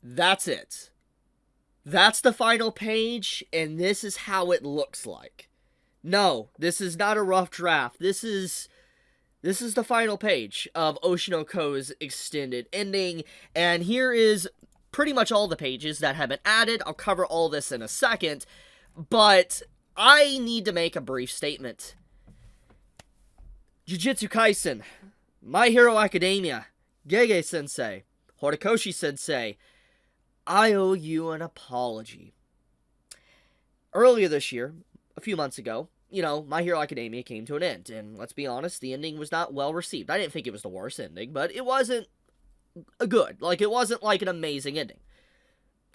That's it. That's the final page, and this is how it looks like. No, this is not a rough draft. This is the final page of Oshinoko's extended ending, and here is pretty much all the pages that have been added. I'll cover all this in a second, but I need to make a brief statement. Jujutsu Kaisen, My Hero Academia, Aka-sensei, Horikoshi-sensei, I owe you an apology. Earlier this year, a few months ago, My Hero Academia came to an end, and let's be honest, the ending was not well received. I didn't think it was the worst ending, but it wasn't good. It wasn't like an amazing ending.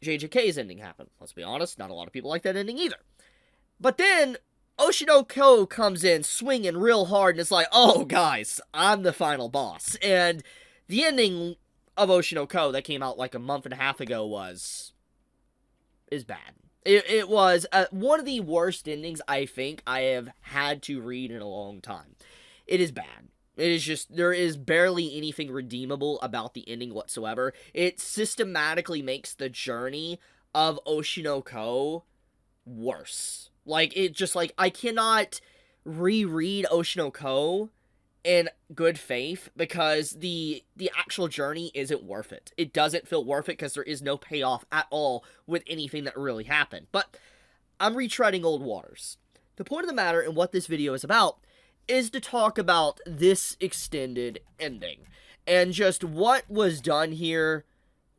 JJK's ending happened. Let's be honest, not a lot of people like that ending either. But then, Oshinoko comes in swinging real hard, and it's like, oh, guys, I'm the final boss. And the ending of Oshinoko that came out like a month and a half ago is bad. It was one of the worst endings I think I have had to read in a long time. It is bad. It is just, there is barely anything redeemable about the ending whatsoever. It systematically makes the journey of Oshinoko worse. I cannot reread Oshinoko in good faith because the actual journey isn't worth it. It doesn't feel worth it because there is no payoff at all with anything that really happened. But I'm retreading old waters. The point of the matter and what this video is about is to talk about this extended ending and just what was done here,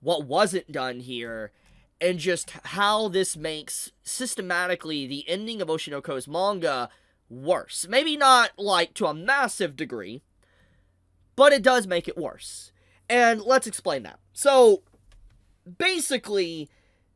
what wasn't done here, and just how this makes systematically the ending of Oshinoko's manga worse. Maybe not to a massive degree, but it does make it worse. And let's explain that. So, basically,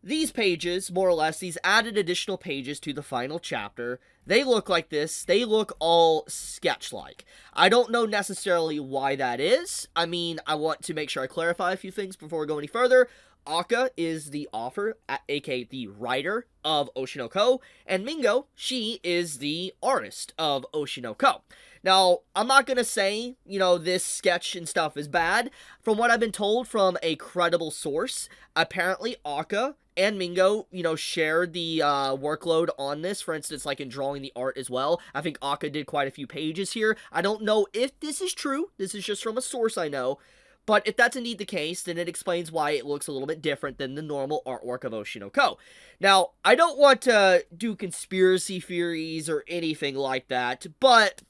these pages, more or less, these added additional pages to the final chapter, they look like this. They look all sketch-like. I don't know necessarily why that is. I want to make sure I clarify a few things before we go any further. Aka is the author, aka the writer of Oshinoko, and Mingo, she is the artist of Oshinoko. Now, I'm not gonna say, this sketch and stuff is bad. From what I've been told from a credible source, apparently Aka and Mingo, shared the workload on this, for instance, in drawing the art as well. I think Aka did quite a few pages here. I don't know if this is true. This is just from a source I know. But if that's indeed the case, then it explains why it looks a little bit different than the normal artwork of Oshinoko. Now, I don't want to do conspiracy theories or anything like that, but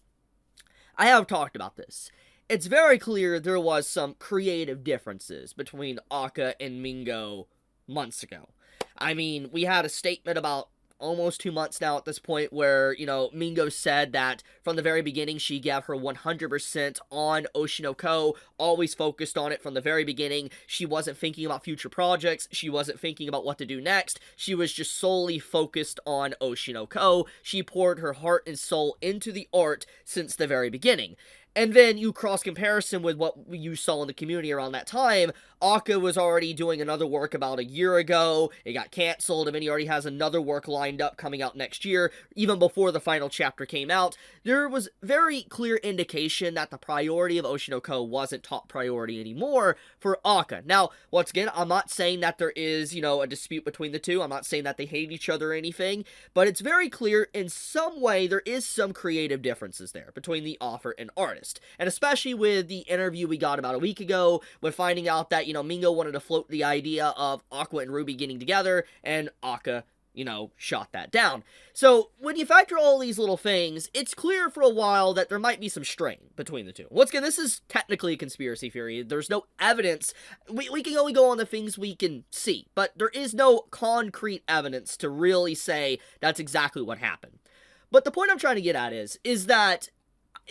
I have talked about this. It's very clear there was some creative differences between Aka and Mingo months ago. We had a statement about almost 2 months now at this point where, Mingo said that from the very beginning she gave her 100% on Oshinoko, always focused on it from the very beginning. She wasn't thinking about future projects. She wasn't thinking about what to do next. She was just solely focused on Oshinoko. She poured her heart and soul into the art since the very beginning. And then you cross comparison with what you saw in the community around that time. Aka was already doing another work about a year ago. It got canceled, and then he already has another work lined up coming out next year, even before the final chapter came out. There was very clear indication that the priority of Oshinoko wasn't top priority anymore for Aka. Now, once again, I'm not saying that there is, a dispute between the two. I'm not saying that they hate each other or anything, but it's very clear in some way there is some creative differences there between the author and artist. And especially with the interview we got about a week ago, with finding out that, Mingo wanted to float the idea of Aqua and Ruby getting together, and Aka, shot that down. So, when you factor all these little things, it's clear for a while that there might be some strain between the two. Once again, this is technically a conspiracy theory. There's no evidence. We can only go on the things we can see, but there is no concrete evidence to really say that's exactly what happened. But the point I'm trying to get at is that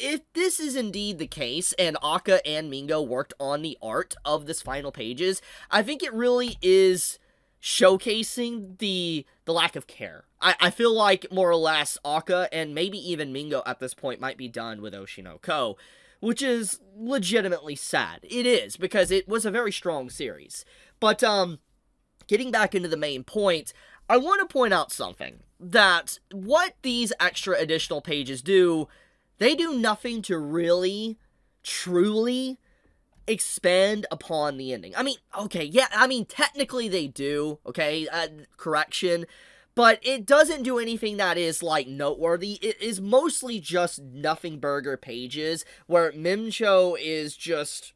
if this is indeed the case, and Aka and Mingo worked on the art of this final pages, I think it really is showcasing the lack of care. I feel like, more or less, Aka and maybe even Mingo at this point might be done with Oshinoko, which is legitimately sad. It is, because it was a very strong series. But, getting back into the main point, I want to point out something. That what these extra additional pages do, they do nothing to really, truly expand upon the ending. I mean, okay, yeah, I mean, technically they do, okay, correction, but it doesn't do anything that is, like, noteworthy. It is mostly just nothing burger pages, where Mimcho is just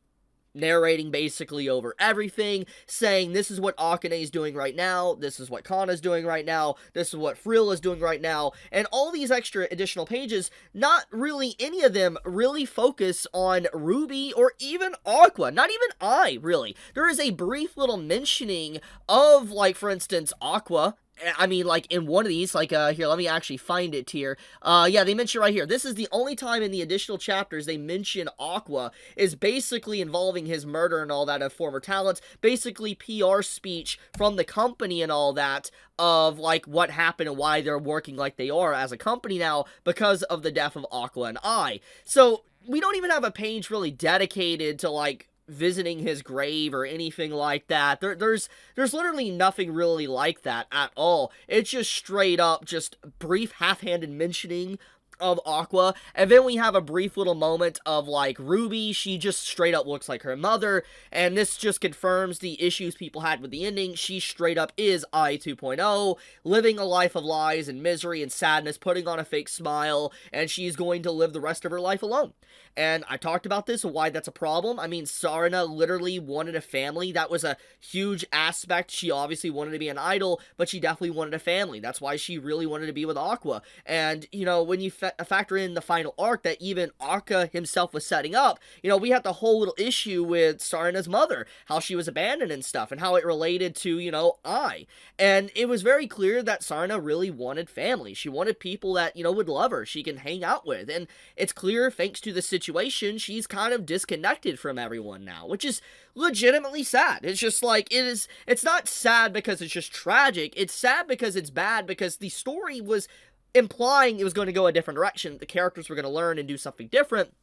narrating basically over everything, saying this is what Akane is doing right now, this is what Kana's doing right now, this is what Frill is doing right now, and all these extra additional pages, not really any of them really focus on Ruby or even Aqua, not even I, really. There is a brief little mentioning of, like, for instance, Aqua. I mean, like, in one of these, like, here, let me actually find it here. Yeah, they mention right here. This is the only time in the additional chapters they mention Aqua, is basically involving his murder and all that of former talents. Basically, PR speech from the company and all that of, like, what happened and why they're working like they are as a company now because of the death of Aqua and I. So, we don't even have a page really dedicated to, like, visiting his grave or anything like that. There's literally nothing really like that at all. It's just straight up just brief half-handed mentioning of Aqua, and then we have a brief little moment of, like, Ruby. She just straight up looks like her mother, and this just confirms the issues people had with the ending. She straight up is I 2.0, living a life of lies and misery and sadness, putting on a fake smile, and she's going to live the rest of her life alone. And I talked about this, why that's a problem. I mean, Sarna literally wanted a family. That was a huge aspect. She obviously wanted to be an idol, but she definitely wanted a family. That's why she really wanted to be with Aqua. And, you know, when you factor in the final arc that even Aka himself was setting up, you know, we had the whole little issue with Sarna's mother, how she was abandoned and stuff, and how it related to, you know, I. And it was very clear that Sarna really wanted family. She wanted people that, you know, would love her, she can hang out with. And it's clear, thanks to the situation, she's kind of disconnected from everyone now, which is legitimately sad. It's just like, it's not sad because it's just tragic, it's sad because it's bad, because the story was implying it was going to go a different direction, the characters were going to learn and do something different,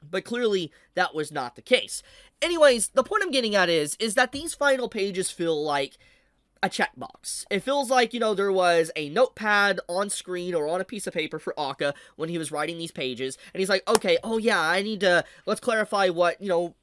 but clearly that was not the case. Anyways, the point I'm getting at is that these final pages feel like a checkbox. It feels like, you know, there was a notepad on screen or on a piece of paper for Aka when he was writing these pages, and he's like, okay, oh yeah, I need to, let's clarify what, you know,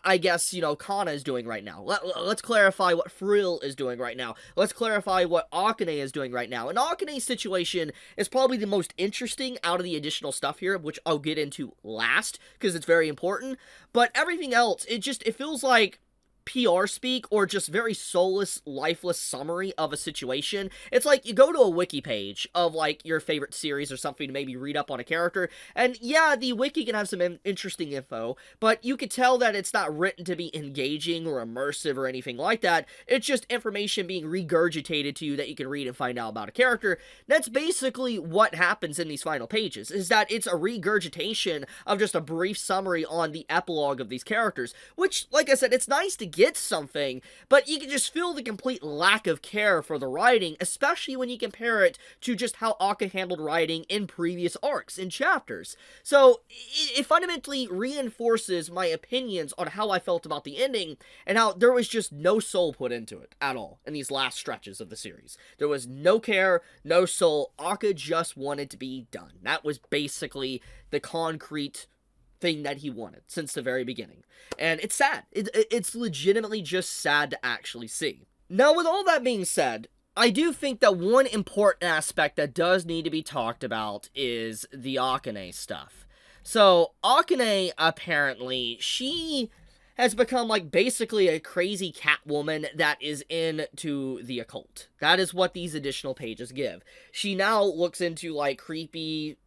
I guess, you know, Kana is doing right now. Let's clarify what Frill is doing right now. Let's clarify what Akane is doing right now. And Akane's situation is probably the most interesting out of the additional stuff here, which I'll get into last, because it's very important. But everything else, it feels like PR speak, or just very soulless, lifeless summary of a situation. It's like you go to a wiki page of, like, your favorite series or something to maybe read up on a character, and yeah, the wiki can have some interesting info, but you could tell that it's not written to be engaging or immersive or anything like that. It's just information being regurgitated to you that you can read and find out about a character. That's basically what happens in these final pages, is that it's a regurgitation of just a brief summary on the epilogue of these characters, which, like I said, it's nice to get something, but you can just feel the complete lack of care for the writing, especially when you compare it to just how Aka handled writing in previous arcs and chapters. So it fundamentally reinforces my opinions on how I felt about the ending, and how there was just no soul put into it at all in these last stretches of the series. There was no care, no soul. Aka just wanted to be done. That was basically the concrete thing that he wanted since the very beginning. And it's sad. It's legitimately just sad to actually see. Now, with all that being said, I do think that one important aspect that does need to be talked about is the Akane stuff. So, Akane, apparently, she has become, like, basically a crazy Catwoman that is into the occult. That is what these additional pages give. She now looks into, like, creepy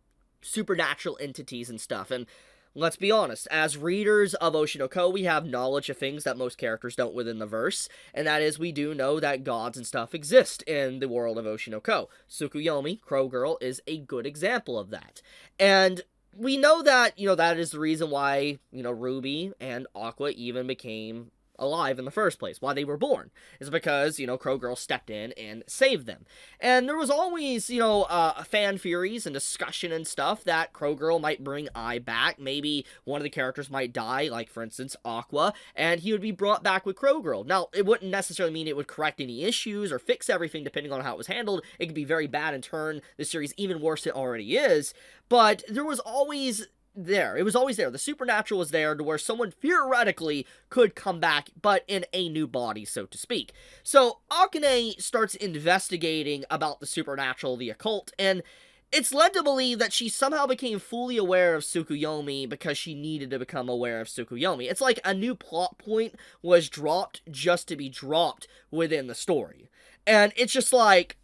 supernatural entities and stuff, and let's be honest, as readers of Oshinoko, we have knowledge of things that most characters don't within the verse, and that is, we do know that gods and stuff exist in the world of Oshinoko. Tsukuyomi, Crow Girl, is a good example of that. And we know that, you know, that is the reason why, you know, Ruby and Aqua even became alive in the first place, why they were born, is because, you know, Crow Girl stepped in and saved them. And there was always, you know, fan theories and discussion and stuff that Crow Girl might bring Ai back. Maybe one of the characters might die, like, for instance, Aqua, and he would be brought back with Crow Girl. Now, it wouldn't necessarily mean it would correct any issues or fix everything depending on how it was handled. It could be very bad and turn the series even worse than it already is, but there was always there. It was always there. The supernatural was there to where someone theoretically could come back, but in a new body, so to speak. So Akane starts investigating about the supernatural, the occult, and it's led to believe that she somehow became fully aware of Tsukuyomi because she needed to become aware of Tsukuyomi. It's like a new plot point was dropped just to be dropped within the story. And it's just like,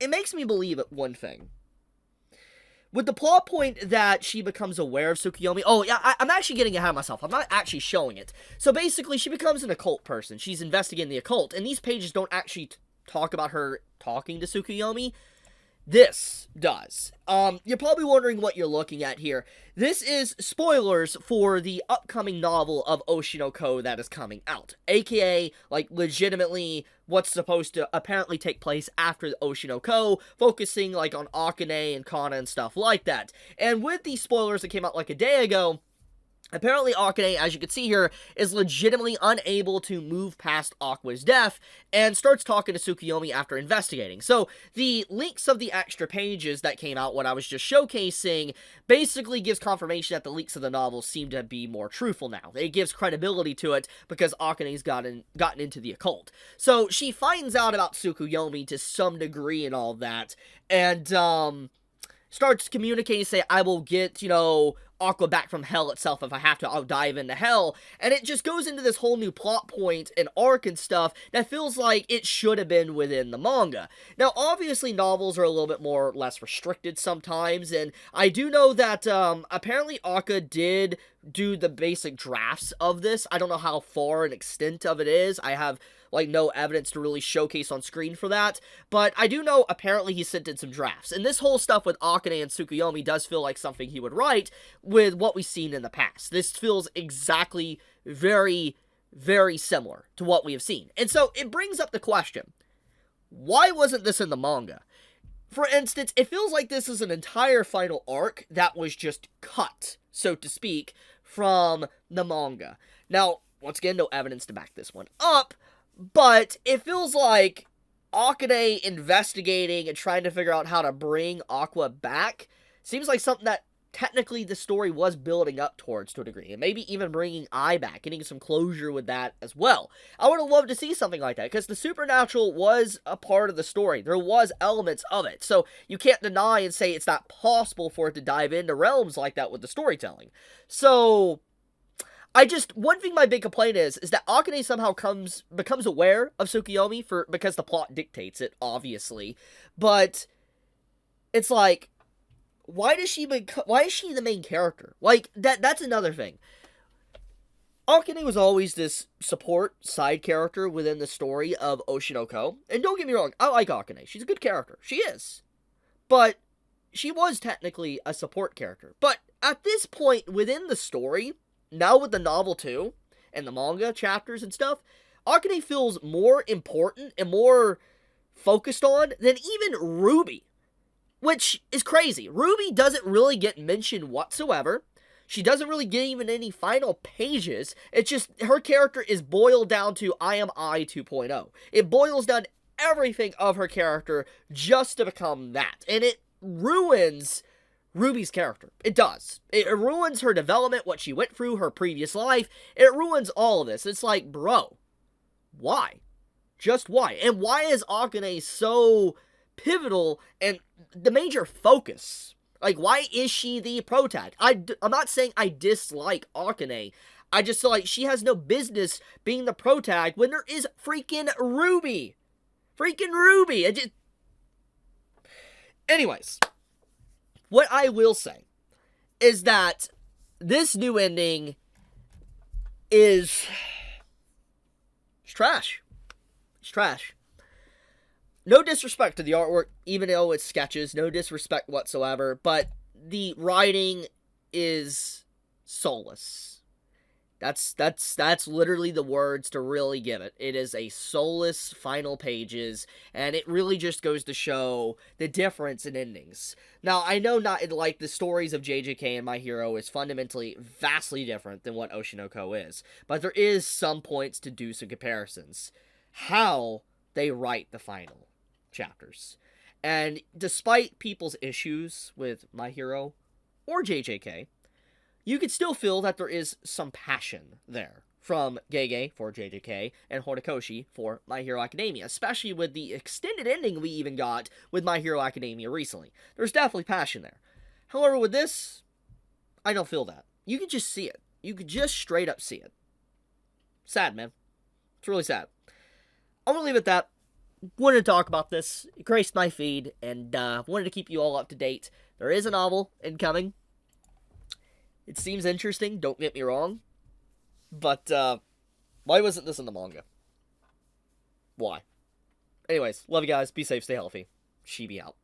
it makes me believe one thing. With the plot point that she becomes aware of Tsukuyomi... Oh, yeah, I'm actually getting ahead of myself. I'm not actually showing it. So basically, she becomes an occult person. She's investigating the occult. And these pages don't actually talk about her talking to Tsukuyomi. This does. You're probably wondering what you're looking at here. This is spoilers for the upcoming novel of Oshinoko that is coming out. AKA, like, legitimately what's supposed to apparently take place after the Oshinoko, focusing, like, on Akane and Kana and stuff like that. And with these spoilers that came out, like, a day ago, apparently Akane, as you can see here, is legitimately unable to move past Aqua's death, and starts talking to Tsukuyomi after investigating. So, the leaks of the extra pages that came out, what I was just showcasing, basically gives confirmation that the leaks of the novel seem to be more truthful now. It gives credibility to it, because Akane's gotten into the occult. So, she finds out about Tsukuyomi to some degree and all that, and, starts communicating, say, I will get, Aqua back from hell itself if I have to, I'll dive into hell, and it just goes into this whole new plot point and arc and stuff that feels like it should have been within the manga. Now, obviously, novels are a little bit more or less restricted sometimes, and I do know that, apparently Aka did do the basic drafts of this. I don't know how far an extent of it is. I have, no evidence to really showcase on screen for that, but I do know apparently he sent in some drafts, and this whole stuff with Akane and Tsukuyomi does feel like something he would write with what we've seen in the past. This feels exactly very, very similar to what we have seen, and so it brings up the question, why wasn't this in the manga? For instance, it feels like this is an entire final arc that was just cut, so to speak, from the manga. Now, once again, no evidence to back this one up, but it feels like Akane investigating and trying to figure out how to bring Aqua back seems like something that technically the story was building up towards to a degree, and maybe even bringing Ai back, getting some closure with that as well. I would have loved to see something like that, because the supernatural was a part of the story. There was elements of it, so you can't deny and say it's not possible for it to dive into realms like that with the storytelling. So, one thing my big complaint is that Akane somehow becomes aware of Tsukuyomi because the plot dictates it, obviously, but it's like, why is she the main character? That's another thing. Akane was always this support side character within the story of Oshinoko, and don't get me wrong, I like Akane. She's a good character. She is. But she was technically a support character. But at this point within the story, now with the novel too, and the manga chapters and stuff, Akane feels more important and more focused on than even Ruby. Which is crazy. Ruby doesn't really get mentioned whatsoever. She doesn't really get even any final pages. It's just, her character is boiled down to I am I 2.0. It boils down everything of her character just to become that. And it ruins Ruby's character. It does. It ruins her development, what she went through, her previous life. It ruins all of this. It's like, bro, why? Just why? And why is Akane so pivotal and the major focus? Like, why is she the protag? I'm not saying I dislike Akane. I just feel like she has no business being the protag when there is freaking Ruby. Freaking Ruby. Anyways, what I will say is that this new ending is trash. It's trash. No disrespect to the artwork, even though it's sketches, no disrespect whatsoever, but the writing is soulless. That's literally the words to really give it. It is a soulless final pages, and it really just goes to show the difference in endings. Now, I know not like the stories of JJK and My Hero is fundamentally vastly different than what Oshinoko is, but there is some points to do some comparisons. How they write the final chapters. And despite people's issues with My Hero, or JJK, you could still feel that there is some passion there from Gege for JJK and Horikoshi for My Hero Academia, especially with the extended ending we even got with My Hero Academia recently. There's definitely passion there. However, with this, I don't feel that. You could just see it. You could just straight up see it. Sad, man. It's really sad. I'm going to leave it at that. Wanted to talk about this. It graced my feed, and wanted to keep you all up to date. There is a novel incoming. It seems interesting, don't get me wrong. But, why wasn't this in the manga? Why? Anyways, love you guys. Be safe, stay healthy. Chibi out.